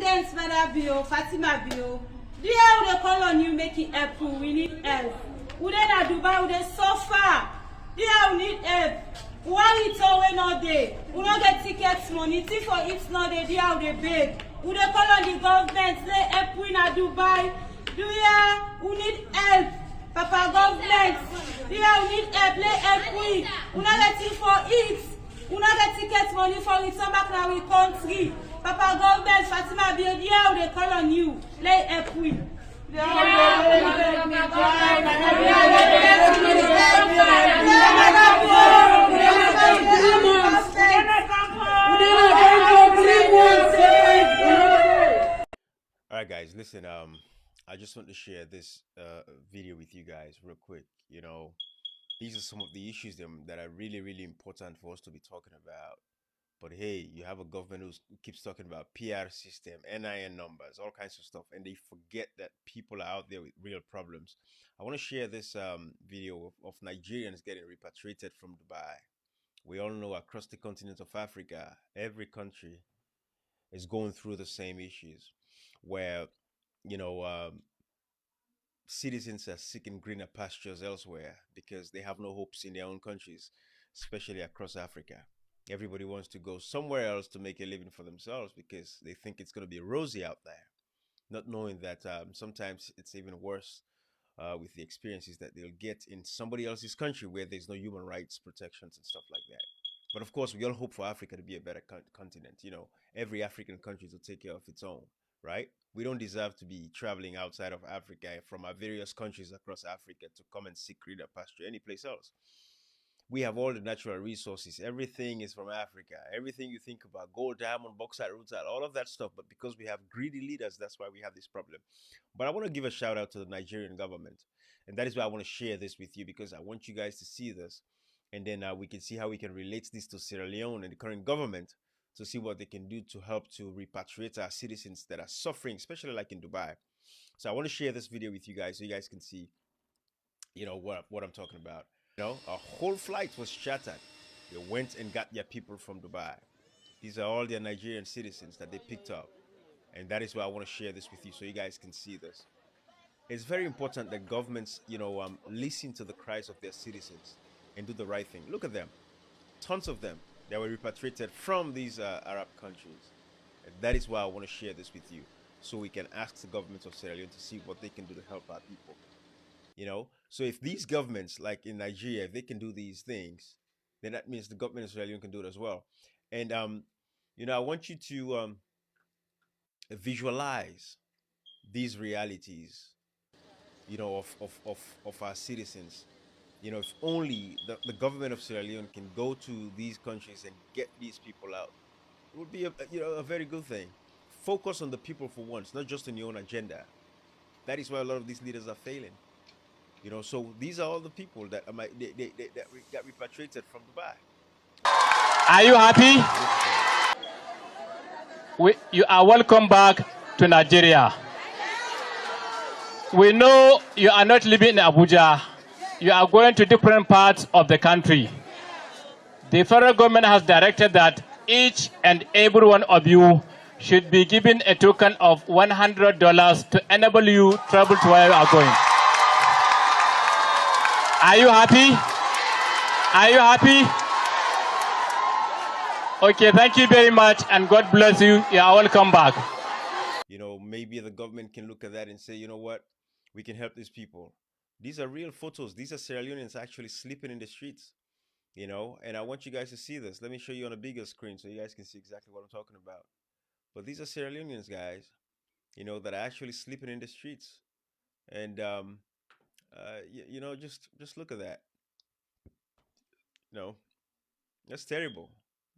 President Madabio, Fatima Bio, do you have the call on you making help? We need help. We don't Dubai, we suffer. Do you have need help? Why it's always not there? We don't get tickets money. Tea for it's not there. Do you have the big? We don't call on the government. Let help we in Dubai. Do you? We need help. Papa government. Do you need help? Let help we. We don't get tea for it. We don't get tickets money for return back now we country. Papa government, Fatima Bio, do you have the call on you? Let help we. Alright guys, listen, I just want to share this video with you guys real quick. You know, these are some of the issues that are really important for us to be talking about. But hey, you have a government who keeps talking about PR system, NIN numbers, all kinds of stuff, and they forget that people are out there with real problems. I want to share this video of Nigerians getting repatriated from Dubai. We all know across the continent of Africa, every country is going through the same issues where, you know, citizens are seeking greener pastures elsewhere because they have no hopes in their own countries, especially across Africa. Everybody wants to go somewhere else to make a living for themselves because they think it's going to be rosy out there, not knowing that sometimes it's even worse with the experiences that they'll get in somebody else's country where there's no human rights protections and stuff like that. But of course, we all hope for Africa to be a better continent. You know, every African country to take care of its own, right? We don't deserve to be traveling outside of Africa from our various countries across Africa to come and seek greener pasture anyplace else. We have all the natural resources. Everything is from Africa. Everything you think about, gold, diamond, bauxite, rutile, all of that stuff. But because we have greedy leaders, that's why we have this problem. But I want to give a shout out to the Nigerian government. And that is why I want to share this with you, because I want you guys to see this. And then we can see how we can relate this to Sierra Leone and the current government to see what they can do to help to repatriate our citizens that are suffering, especially like in Dubai. So I want to share this video with you guys so you guys can see, you know, what I'm talking about. You know, a whole flight was chartered. They went and got their people from Dubai. These are all their Nigerian citizens that they picked up. And that is why I want to share this with you so you guys can see this. It's very important that governments, you know, listen to the cries of their citizens and do the right thing. Look at them. Tons of them that were repatriated from these Arab countries. And that is why I want to share this with you so we can ask the government of Sierra Leone to see what they can do to help our people. You know, so if these governments, like in Nigeria, if they can do these things, then that means the government of Sierra Leone can do it as well. And you know, I want you to visualize these realities, you know, of our citizens. You know, if only the government of Sierra Leone can go to these countries and get these people out, it would be a very good thing. Focus on the people for once, not just on your own agenda. That is why a lot of these leaders are failing. You know, so these are all the people that got repatriated from Dubai. Are you happy? You are welcome back to Nigeria. We know you are not living in Abuja. You are going to different parts of the country. The federal government has directed that each and every one of you should be given a token of $100 to enable you to travel to where you are going. Are you happy? Are you happy? Okay, thank you very much, and God bless you. You are welcome back. You know, maybe the government can look at that and say, you know what, we can help these people. These are real photos. These are Sierra Leoneans actually sleeping in the streets, you know, and I want you guys to see this. Let me show you on a bigger screen so you guys can see exactly what I'm talking about. But these are Sierra Leoneans, guys, you know, that are actually sleeping in the streets. And, you know, just look at that. You know, that's terrible.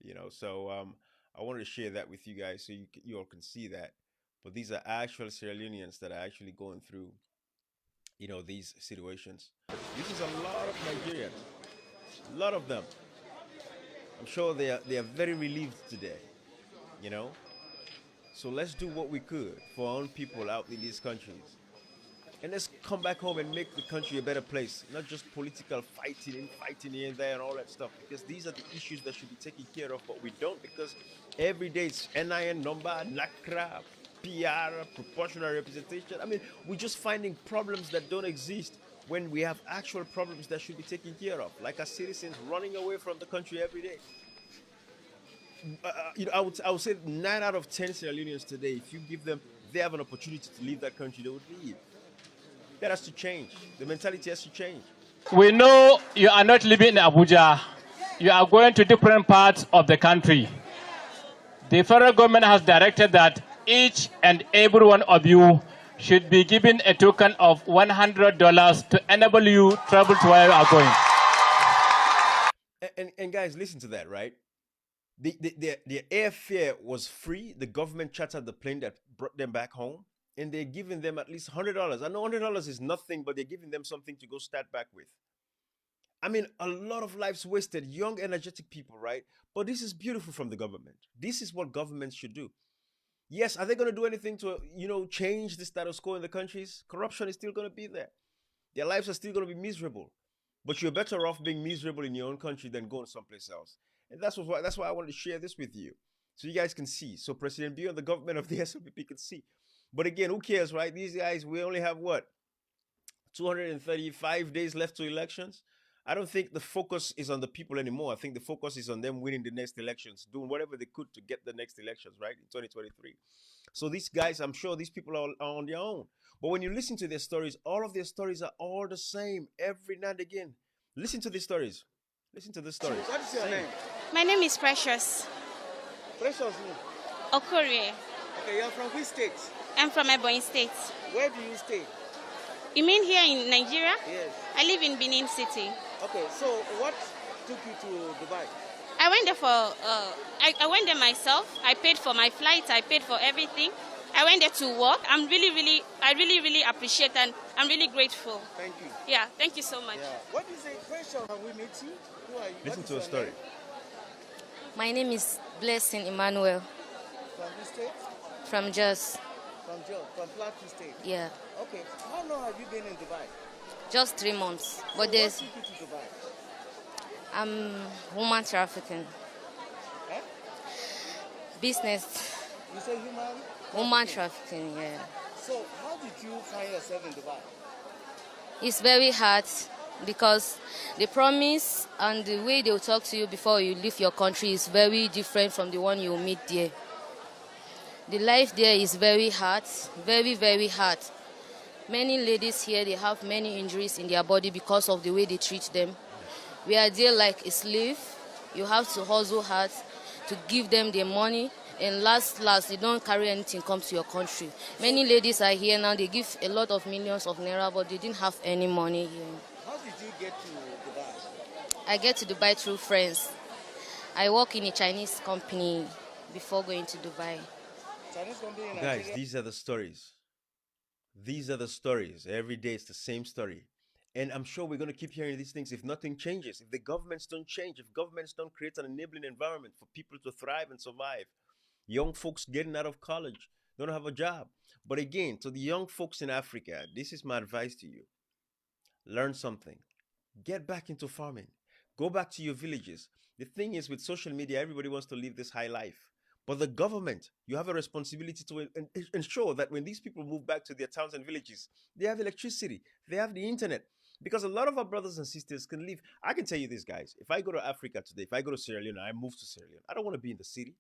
You know, so I wanted to share that with you guys so you all can see that. But these are actual Sierra Leoneans that are actually going through, you know, these situations. This is a lot of Nigerians, a lot of them. I'm sure they are very relieved today. You know, so let's do what we could for our own people out in these countries. And let's come back home and make the country a better place. Not just political fighting here and there and all that stuff. Because these are the issues that should be taken care of, but we don't, because every day it's NIN number, NACRA, PR, proportional representation. I mean, we're just finding problems that don't exist when we have actual problems that should be taken care of, like our citizens running away from the country every day. I would say 9 out of 10 Sierra Leoneans today, if you give them, they have an opportunity to leave that country, they would leave. That has to change. The mentality has to change. We know you are not living in Abuja. You are going to different parts of the country. The federal government has directed that each and every one of you should be given a token of $100 to enable you travel to where you are going. And guys, listen to that, right? The airfare was free. The government chartered the plane that brought them back home, and they're giving them at least $100. I know $100 is nothing, but they're giving them something to go start back with. I mean, a lot of lives wasted, young, energetic people, right? But this is beautiful from the government. This is what governments should do. Yes, are they going to do anything to, change the status quo in the countries? Corruption is still going to be there. Their lives are still going to be miserable. But you're better off being miserable in your own country than going someplace else. And that's why I wanted to share this with you, so you guys can see. So President Bill and the government of the SLPP can see. But again, who cares, right? These guys, we only have, 235 days left to elections. I don't think the focus is on the people anymore. I think the focus is on them winning the next elections, doing whatever they could to get the next elections, right, in 2023. So these guys, I'm sure these people are on their own. But when you listen to their stories, all of their stories are all the same every now and again. Listen to these stories. Listen to the stories. What is your name? My name is Precious Precious who? Okorie. Okay, you're from which state? I'm from Ebonyi State. Where do you stay? You mean here in Nigeria? Yes. I live in Benin City. Okay, so what took you to Dubai? I went there I went there myself. I paid for my flight. I paid for everything. I went there to work. I really appreciate and I'm really grateful. Thank you. Yeah, thank you so much. Yeah. What is the question? Have we met you? Who are you? Listen What to a is story. your name? My name is Blessing Emmanuel From which state? from Jos. From Plateau State. Yeah, Okay, how long have you been in Dubai? just 3 months. So But what there's took you to Dubai? woman trafficking, Eh? business, You say human? woman trafficking. Yeah, So how did you find yourself in Dubai? it's very hard because the promise and the way they'll talk to you before you leave your country is very different from the one you meet there. The life there is very hard, very, very hard. Many ladies here, they have many injuries in their body because of the way they treat them. We are there like a slave. You have to hustle hard to give them their money, and last, they don't carry anything come to your country. Many ladies are here now, they give a lot of millions of naira, but they didn't have any money here. How did you get to Dubai? I get to Dubai through friends. I work in a Chinese company before going to Dubai. Chinese company in Guys, Nigeria? these are the stories. These are the stories. Every day it's the same story. And I'm sure we're going to keep hearing these things if nothing changes, if the governments don't change, if governments don't create an enabling environment for people to thrive and survive. Young folks getting out of college don't have a job. But again, to the young folks in Africa, this is my advice to you. Learn something. Get back into farming. Go back to your villages. The thing is, with social media, everybody wants to live this high life. But the government, you have a responsibility to ensure that when these people move back to their towns and villages, they have electricity, they have the internet. Because a lot of our brothers and sisters can live. I can tell you this, guys. If I go to Africa today, if I go to Sierra Leone, I move to Sierra Leone, I don't want to be in the city.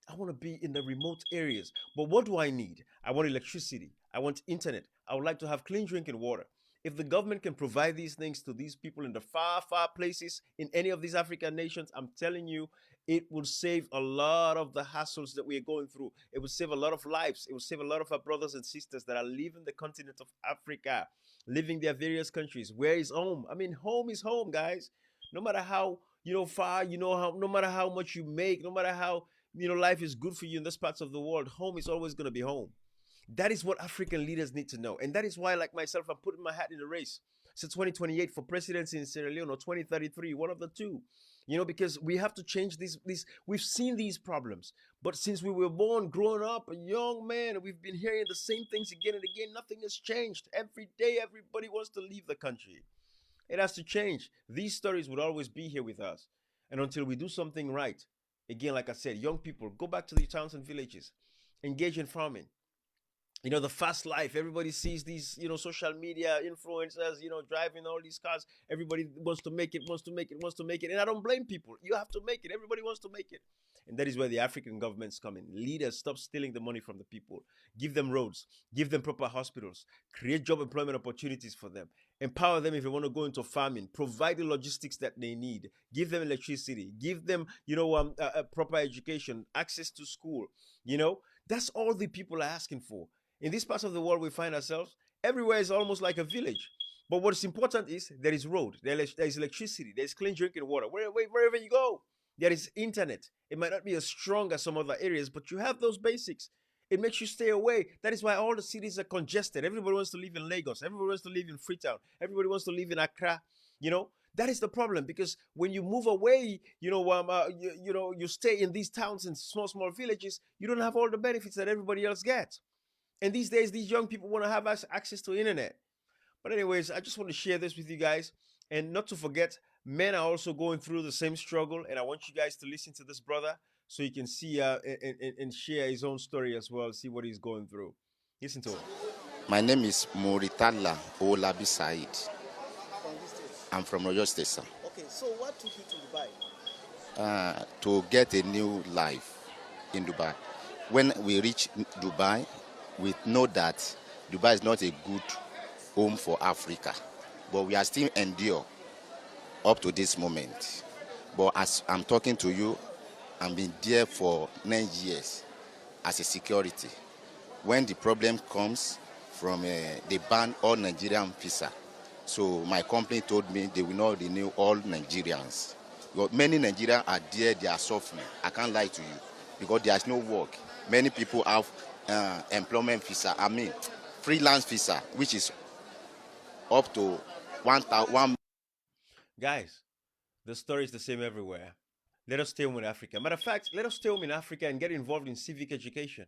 I want to be in the remote areas. But what do I need? I want electricity. I want internet. I would like to have clean drinking water. If the government can provide these things to these people in the far, far places in any of these African nations, I'm telling you, it will save a lot of the hassles that we are going through. It will save a lot of lives. It will save a lot of our brothers and sisters that are leaving the continent of Africa, living their various countries. Where is home? I mean, home is home, guys. No matter how, far, no matter how much you make, no matter how, life is good for you in those parts of the world, home is always going to be home. That is what African leaders need to know. And that is why, like myself, I'm putting my hat in the race. So 2028 for presidency in Sierra Leone, or 2033, one of the two. Because we have to change these. We've seen these problems. But since we were born, growing up, a young man, we've been hearing the same things again and again. Nothing has changed. Every day, everybody wants to leave the country. It has to change. These stories would always be here with us. And until we do something right, again, like I said, young people, go back to the towns and villages. Engage in farming. You know, the fast life. Everybody sees these, social media influencers, driving all these cars. Everybody wants to make it, wants to make it, wants to make it. And I don't blame people. You have to make it. Everybody wants to make it. And that is where the African governments come in. Leaders, stop stealing the money from the people. Give them roads. Give them proper hospitals. Create job employment opportunities for them. Empower them if they want to go into farming. Provide the logistics that they need. Give them electricity. Give them, proper education, access to school. That's all the people are asking for. In this part of the world we find ourselves, everywhere is almost like a village. But what's important is there is road, there is electricity, there is clean drinking water. Wherever you go, there is internet. It might not be as strong as some other areas, but you have those basics. It makes you stay away. That is why all the cities are congested. Everybody wants to live in Lagos. Everybody wants to live in Freetown. Everybody wants to live in Accra. That is the problem, because when you move away, you stay in these towns and small villages, you don't have all the benefits that everybody else gets. And these days, these young people want to have access to internet. But anyways, I just want to share this with you guys. And not to forget, men are also going through the same struggle. And I want you guys to listen to this brother so you can see and share his own story as well, see what he's going through. Listen to him. My name is Muritala Olabi Said. I'm from Oyo State, sir. Okay, so what took you to Dubai? To get a new life in Dubai. When we reach Dubai, we know that Dubai is not a good home for Africa, but we are still endure up to this moment. But as I'm talking to you, I've been there for 9 years as a security. When the problem comes from, they ban all Nigerian visa. So my company told me they will not renew all Nigerians. But many Nigerians are there, they are suffering. I can't lie to you, because there's no work. Many people have employment visa, freelance visa, which is up to 1,000. Guys, the story is the same everywhere. Let us stay home in Africa. Matter of fact, let us stay home in Africa and get involved in civic education.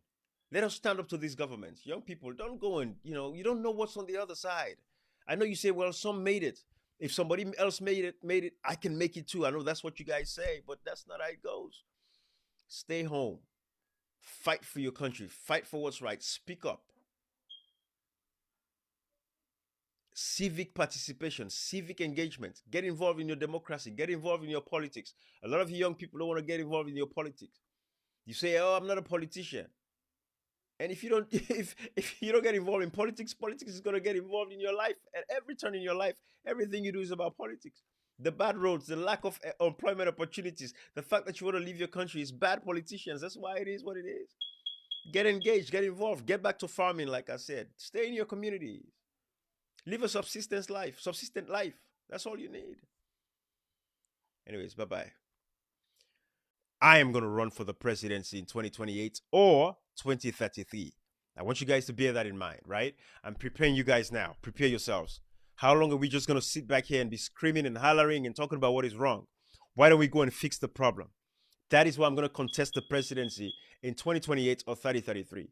Let us stand up to these governments. Young people, don't go and, you don't know what's on the other side. I know you say, well, some made it. If somebody else made it, I can make it too. I know that's what you guys say, but that's not how it goes. Stay home. Fight for your country. Fight for what's right. Speak up. Civic participation, civic engagement. Get involved in your democracy. Get involved in your politics. A lot of you young people don't want to get involved in your politics. You say, oh, I'm not a politician. And if you don't, if you don't get involved in politics, politics is going to get involved in your life. At every turn in your life, everything you do is about politics. The bad roads, the lack of employment opportunities, the fact that you want to leave your country is bad politicians. That's why it is what it is. Get engaged, get involved, get back to farming, like I said. Stay in your community. Live a subsistent life. That's all you need. Anyways, bye-bye. I am going to run for the presidency in 2028 or 2033. I want you guys to bear that in mind, right? I'm preparing you guys now. Prepare yourselves. How long are we just going to sit back here and be screaming and hollering and talking about what is wrong? Why don't we go and fix the problem? That is why I'm going to contest the presidency in 2028 or 2033.